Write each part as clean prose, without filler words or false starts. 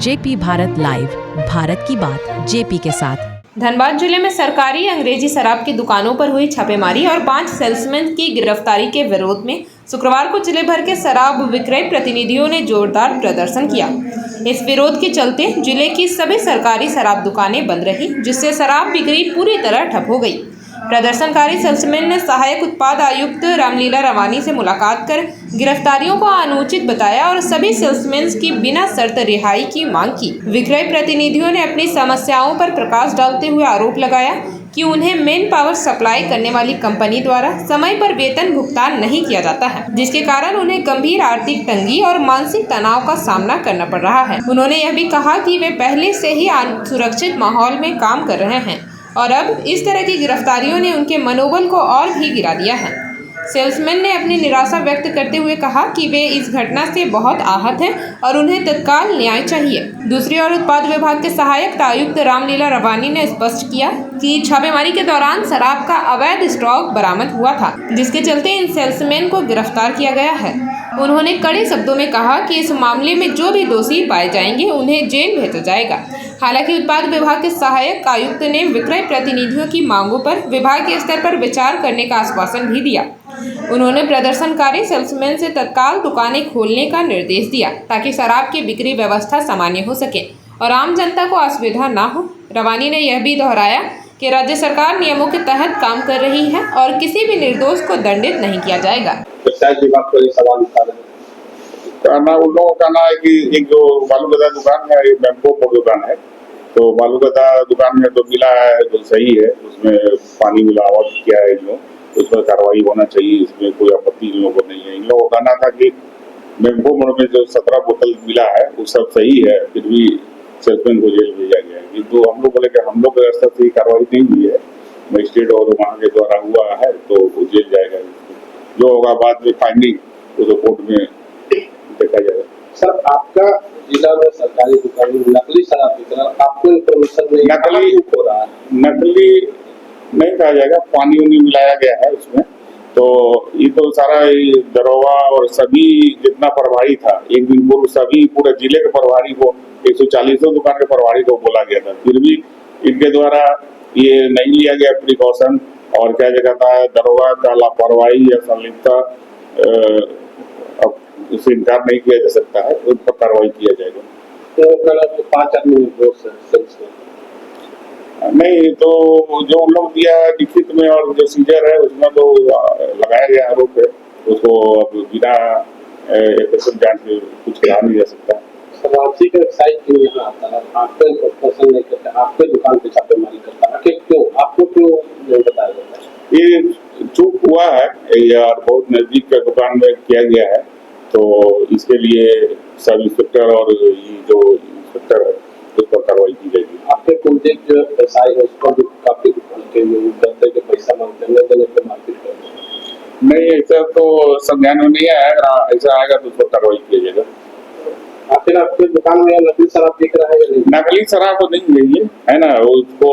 JP Bharat live, Bharat की बात JP के साथ। धनबाद जिले में सरकारी अंग्रेजी शराब की दुकानों पर हुई छापेमारी और 5 सेल्समैन की गिरफ्तारी के विरोध में शुक्रवार को जिले भर के शराब विक्रय प्रतिनिधियों ने जोरदार प्रदर्शन किया। इस विरोध के चलते जिले की सभी सरकारी शराब दुकानें बंद रही, जिससे शराब बिक्री पूरी तरह ठप हो गई। प्रदर्शनकारी सेल्समैन ने सहायक उत्पाद आयुक्त रामलीला रवानी से मुलाकात कर गिरफ्तारियों को अनुचित बताया और सभी सेल्समैन की बिना शर्त रिहाई की मांग की। विक्रय प्रतिनिधियों ने अपनी समस्याओं पर प्रकाश डालते हुए आरोप लगाया कि उन्हें मेन पावर सप्लाई करने वाली कंपनी द्वारा समय पर वेतन भुगतान नहीं किया जाता है, जिसके कारण उन्हें गंभीर आर्थिक तंगी और मानसिक तनाव का सामना करना पड़ रहा है। उन्होंने यह भी कहा कि वे पहले से ही सुरक्षित माहौल में काम कर रहे हैं और अब इस तरह की गिरफ्तारियों ने उनके मनोबल को और भी गिरा दिया है। सेल्समैन ने अपनी निराशा व्यक्त करते हुए कहा कि वे इस घटना से बहुत आहत हैं और उन्हें तत्काल न्याय चाहिए। दूसरी ओर उत्पाद विभाग के सहायक आयुक्त रामलीला रवानी ने स्पष्ट किया कि छापेमारी के दौरान शराब का अवैध स्टॉक बरामद हुआ था, जिसके चलते इन सेल्समैन को गिरफ्तार किया गया है। उन्होंने कड़े शब्दों में कहा कि इस मामले में जो भी दोषी पाए जाएंगे उन्हें जेल भेजा जाएगा। हालांकि उत्पाद विभाग के सहायक आयुक्त ने विक्रय प्रतिनिधियों की मांगों पर विभाग के स्तर पर विचार करने का आश्वासन भी दिया। उन्होंने प्रदर्शनकारी सेल्समैन से तत्काल दुकानें खोलने का निर्देश दिया ताकि शराब की बिक्री व्यवस्था सामान्य हो सके और आम जनता को असुविधा न हो। रवानी ने यह भी दोहराया कि राज्य सरकार नियमों के तहत काम कर रही है और किसी भी निर्दोष को दंडित नहीं किया जाएगा। उन लोगों का कहना है कि एक जो बालूगदा दुकान है, एक बैंकों दुकान है, तो बालूगदा दुकान में तो मिला है जो सही है, उसमें पानी मिलावट किया है, जो उसमें कार्रवाई होना चाहिए, इसमें कोई आपत्ति इन लोगों को नहीं है। इन लोगों का कहना था कि बैंकों में जो 17 बोतल मिला है वो सब सही है, फिर भी सेल्समैन को जेल भेजा गया है। किंतु हम लोग बोले कि हम लोग के स्तर से कार्रवाई नहीं हुई है, मजिस्ट्रेट और वहाँ के द्वारा हुआ है तो वो जेल जाएगा। जो होगा बाद में फाइंडिंग उस कोर्ट में देखा जाएगा। सर, आपका जिला में सरकारी दुकान में नकली शराब बिक रहा है, आपको इन्फॉर्मेशन नहीं हो रहा है? नकली नहीं कहा जाएगा, पानी उनी मिलाया गया है उसमें, तो ये तो सारा दरोगा और सभी जितना प्रभारी था, एक दिन पूर्व सभी पूरे जिले के प्रभारी को 140 दुकान के प्रभारी को बोला गया था, फिर भी इनके द्वारा ये नहीं लिया गया प्रिकॉशन और क्या जगह है दरोगा का लापरवाही या संलिप्तता उससे इनकार नहीं किया जा सकता है, उन पर कार्रवाई किया जाएगा। तो 5 आदमी नहीं तो जो उन लोग दिया लिखित में और जो सीजर है उसमें तो लगाया गया आरोप है, उसको अब बिना जांच के कुछ कहा नहीं जा सकता। रांची का एक्साइज क्यों यहाँ आता है? आपके पसंद नहीं करते, आपके दुकान पे छापेमारी करता है, क्यों? आपको क्यों नहीं बताया जाता है? ये चूक हुआ है यार, बहुत नजदीक का दुकान में किया गया है, तो इसके लिए सब इंस्पेक्टर और ये जो इंस्पेक्टर है उस पर कार्रवाई की जाएगी। आपके कॉन्टेक्ट जो एसआई है उसको भी काफी करते के पैसा मांगते हैं, देने पे मारपीट करते हैं। नहीं, ऐसा तो संज्ञान में नहीं आएगा, ऐसा आएगा तो उस पर कार्रवाई किया जाएगा। आखिर आपके दुकान में नकली शराब बिक रहा है या नहीं? नकली शराब तो नहीं है ना, उसको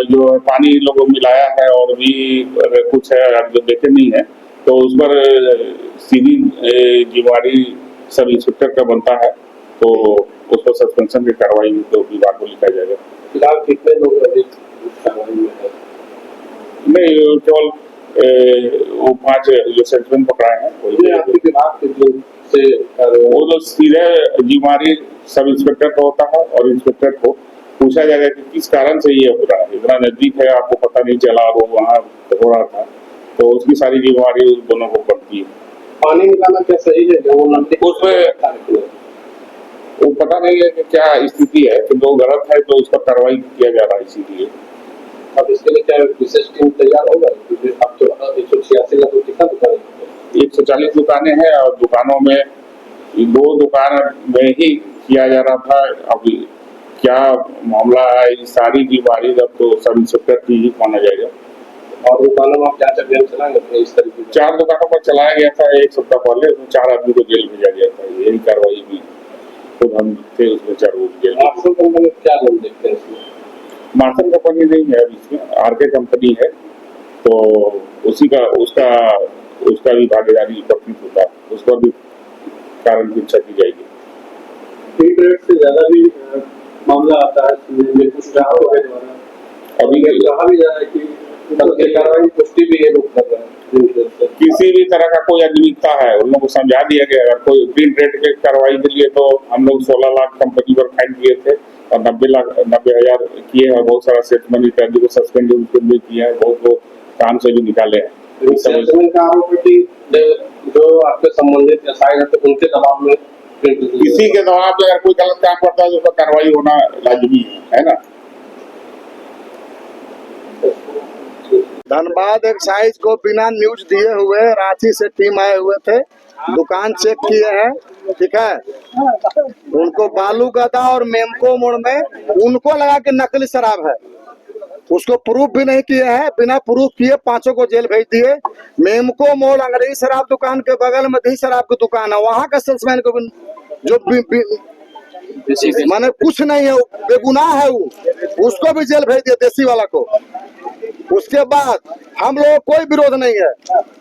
जो पानी लोगों मिलाया है और भी कुछ है जो देखे नहीं है, तो उस पर सीधी जिम्मेवारी सब इंस्पेक्टर का बनता है, तो उस पर सस्पेंशन की कार्रवाई तो विभाग को लिखा जाएगा। फिलहाल कितने लोग अभी कार्रवाई में है? नहीं, केवल वो 5 जो सेल्समैन पकड़ाए हैं आपके विभाग के जो से वो तो सीधे जिम्मेवारी सब इंस्पेक्टर का होता है और इंस्पेक्टर को पूछा जाएगा कि किस कारण से ये हो रहा है, इतना नजदीक है आपको पता नहीं चला, वो वहाँ हो रहा था, तो उसकी सारी जिम्मेवारी उस दोनों को पड़ती है। पानी मिलाना क्या सही है? उसमें वो पता नहीं है कि क्या स्थिति है, कि जो गलत है तो उस पर कार्रवाई किया जा रहा है, इसीलिए। अब इसके लिए क्या विशेष टीम तैयार होगा? क्योंकि अब तो 186 का तो कितना दुकान है? 140 दुकानें हैं और दुकानों में 2 दुकान में ही किया जा रहा था। अभी क्या मामला है, ये सारी जिम्मेवारी अब तो सब इंस्पेक्टर की ही माना जाएगा। और दुकानों में आप क्या अभियान चलाएंगे? इस तरीके 4 दुकानों पर चलाया गया था 1 सप्ताह पहले, उसमें 4 आदमी को जेल भेजा गया था। यही कार्रवाई भी खुद हम थे, उसमें 4 लोग जेल। मार्सन कंपनी क्या लोग देखते हैं इसमें? मार्सन कंपनी नहीं है अभी इसमें, आरके कंपनी है, तो उसी का उसका भी भागीदारी प्रतीत होता है, उस पर भी कारण की इच्छा की जाएगी। प्रिंट रेट से ज्यादा भी मामला आता है कुछ ग्राहकों के द्वारा। अभी कहा भी जा रहा है कि कार्रवाई पुष्टि भी ये लोग कर रहे हैं। किसी भी तरह का कोई अनियमितता है उन लोगों को समझा दिया गया। अगर कोई प्रिंट रेट के कार्रवाई के लिए तो हम लोग 16 लाख कंपनी पर फाइन किए थे और 90,000 किए हैं। बहुत सारा सेटलमेंट इत्यादि को सस्पेंड भी किया है। बहुत काम से भी निकाले हैं। का आरोप है कि जो आपके संबंधित एसआई है तो उनके दबाव में किसी के दबाव में अगर कोई गलत काम करता है तो उसका कार्रवाई होना लाजमी है ना। धनबाद एक्साइज को बिना न्यूज दिए हुए रांची से टीम आए हुए थे, दुकान चेक किए हैं, ठीक है। उनको बालू गदा और मेमको मोड़ में उनको लगा कि नकली शराब है, उसको प्रूफ भी नहीं किए हैं। बिना प्रूफ किए 5 को जेल भेज दिए। मेमको मोड़ अंग्रेजी शराब दुकान के बगल में देसी शराब की दुकान है, वहाँ का सेल्समैन को जो माने कुछ नहीं है, बेगुनाह है वो, उसको भी जेल भेज दिया, देसी वाला को। उसके बाद हम लोग कोई विरोध नहीं है।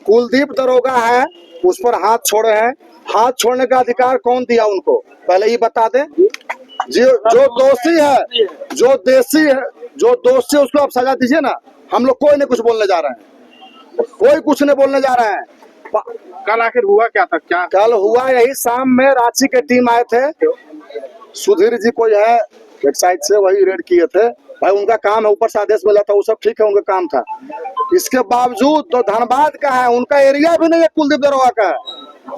कुलदीप दरोगा है, उस पर हाथ छोड़े हैं। हाथ छोड़ने का अधिकार कौन दिया उनको, पहले ये बता दें। जो दोषी है, जो देसी है, जो दोषी है, उसको आप सजा दीजिए ना। हम लोग कोई नहीं कुछ बोलने जा रहे हैं, कोई कुछ नहीं बोलने जा रहे हैं। कल आखिर हुआ क्या था? क्या कल हुआ यही शाम में रांची के टीम आए थे, सुधीर जी कोई है वेबसाइट से, वही रेड किए थे। भाई उनका काम है, ऊपर से आदेश मिला था, वो सब ठीक है, उनका काम था। इसके बावजूद तो धनबाद का है, उनका एरिया भी नहीं है, कुलदीप दरोगा का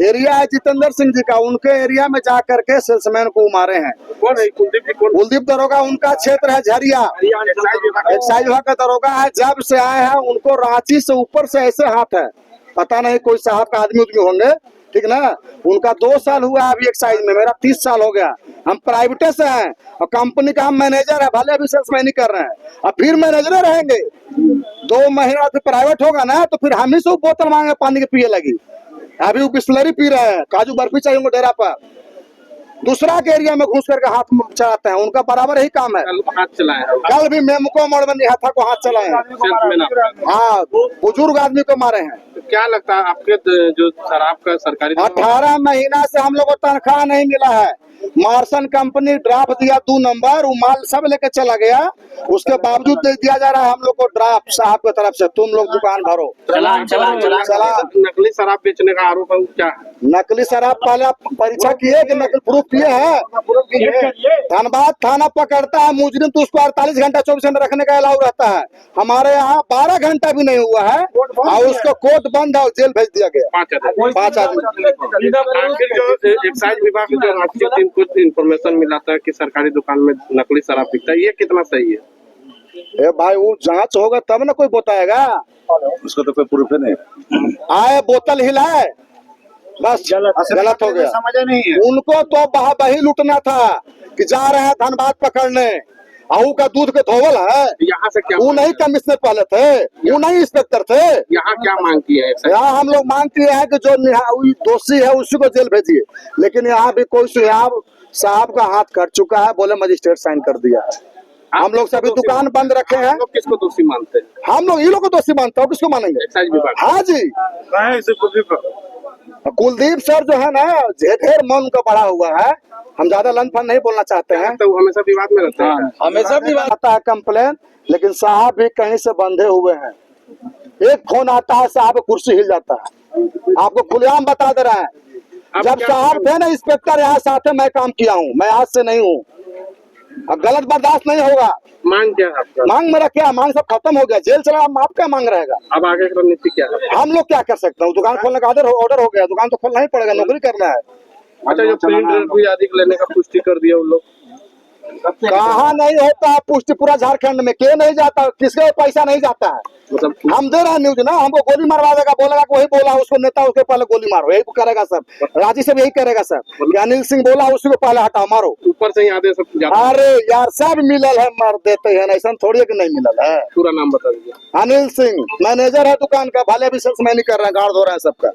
एरिया है जितेंद्र सिंह जी का। उनके एरिया में जा करके सेल्समैन को मारे हैं। कौन है कुलदीप जी? कुलदीप दरोगा उनका क्षेत्र है झरिया, एक्साइज विभाग का दरोगा है। जब से आए हैं उनको रांची से ऊपर से ऐसे हाथ है, पता नहीं कोई साहब का आदमी उदमी होंगे, ठीक ना। उनका 2 साल हुआ है अभी एक्साइज में, मेरा 30 साल हो गया। हम प्राइवेट से हैं और कंपनी का हम मैनेजर है, भले अभी सेल्समैन कर रहे हैं और फिर मैनेजर रहेंगे। 2 महीना फिर प्राइवेट होगा ना तो फिर हम ही से बोतल मांगे पानी के पिए लगी। अभी वो बिस्लरी पी रहे हैं, काजू बर्फी चाहिए उनको डेरा पर। दूसरा के एरिया में घुस करके हाथ चलाते हैं, उनका बराबर यही काम है। हाथ चलाए हैं। कल भी मेमको मोड़ में निहाथा को हाथ चलाए हैं। हाँ, बुजुर्ग आदमी को मारे हैं। तो क्या लगता है आपके जो शराब का सरकारी 18 महीना से हम लोग को तनख्वाह नहीं मिला है। मार्सन कंपनी ड्राफ्ट दिया 2 नंबर, वो माल सब लेके चला गया। उसके बावजूद नहीं दिया जा रहा है हम लोग को ड्राफ्ट साहब की तरफ से, तुम लोग दुकान भरो। चला नकली शराब बेचने का आरोप है, क्या नकली शराब पहले परीक्षा किए कि नकली प्रूफ किए हैं? धनबाद थाना पकड़ता है मुजरिम तो उसको 48 घंटा 24 घंटा रखने का अलाउ रहता है। हमारे यहाँ 12 घंटा भी नहीं हुआ है और उसको कोर्ट बंद है और जेल भेज दिया गया 5 आदमी। एक्साइज विभाग की जो राष्ट्रीय टीम को इन्फॉर्मेशन मिला था कि सरकारी दुकान में नकली शराब बिकता है, ये कितना सही है? ए भाई वो जांच होगा तब ना कोई बताएगा, उसका तो कोई प्रूफ नहीं। आए बोतल हिलाए बस गलत हो गया। समझ नहीं है उनको तो बही लूटना था कि जा रहे हैं धनबाद पकड़ने, आहू का दूध के धोवल है। यहाँ से क्या वो नहीं कमिश्नर पहले थे, वो नहीं इंस्पेक्टर थे। यहाँ क्या मांग की है? यहाँ हम लोग मांग किए हैं कि जो दोषी है उसी को जेल भेजिए, लेकिन यहाँ भी कोई सुझाव साहब का हाथ कट चुका है, बोले मजिस्ट्रेट साइन कर दिया है। हम लोग सभी दुकान बंद रखे हैं। लोग किसको दोषी मानते हैं? हम लोग ये लोग को दोषी मानते हो, किसको मानेंगे? एक्साइज विभाग। हाँ जी, कुलदीप सर जो है ना ढेर मन उनका बढ़ा हुआ है। हम ज्यादा लन फन नहीं बोलना चाहते हैं, तो हमेशा विवाद में रहते हैं। हमेशा विवाद आता है कंप्लेन, लेकिन साहब भी कहीं से बंधे हुए हैं। एक फोन आता है साहब कुर्सी हिल जाता है। आपको खुलेआम बता दे रहा है, जब साहब थे ना इंस्पेक्टर यहाँ साथ मैं काम किया हूँ, मैं आज से नहीं हूँ। अब गलत बर्दाश्त नहीं होगा। मांग क्या है आपका? मांग मेरा क्या, मांग सब खत्म हो गया, जेल चला, आप क्या मांग रहेगा? अब आगे की रणनीति क्या है? हम लोग क्या कर सकते हैं? दुकान खोलने का ऑर्डर हो गया, दुकान तो खोलना ही पड़ेगा, नौकरी करना है। अच्छा, जो प्रिंट रेट भी आदि लेने का पुष्टि कर दिया उन लोग, कहाँ नहीं होता है पुष्टि? पूरा झारखंड में क्यों नहीं जाता? किसके पैसा नहीं जाता है? मतलब हम दे रहे हैं न्यूज ना, हमको गोली मारवा देगा, बोलेगा कि वही बोला उसको नेता, उसके पहले गोली मारो, यही करेगा सब। रांची से भी यही करेगा सब कि अनिल सिंह बोला उसी को पहले हटाओ, मारो। ऊपर से ही आदेश जाता है। अरे यार सब मिलल है, मार देते हैं, ऐसा थोड़ी है कि नहीं मिलल है। पूरा नाम बता दीजिए। अनिल सिंह मैनेजर है दुकान का, भले भी सेल्समैन कर रहे हैं, गार्ड धो रहे हैं सबका।